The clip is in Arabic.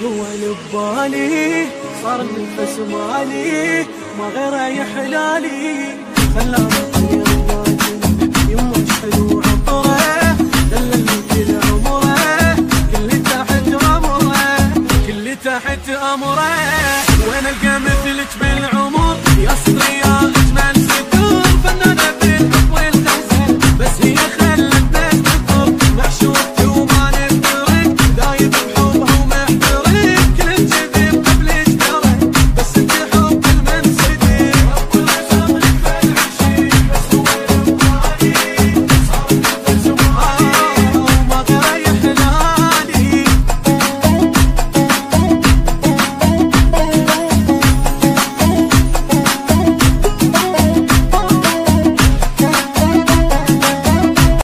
هو اللي ببالي صار النفس مالي ما غيره يحلالي خلاني اطير الراجل يمه حلو عطره دللني كل عمره كل تحت امره كل تحت امره وين القى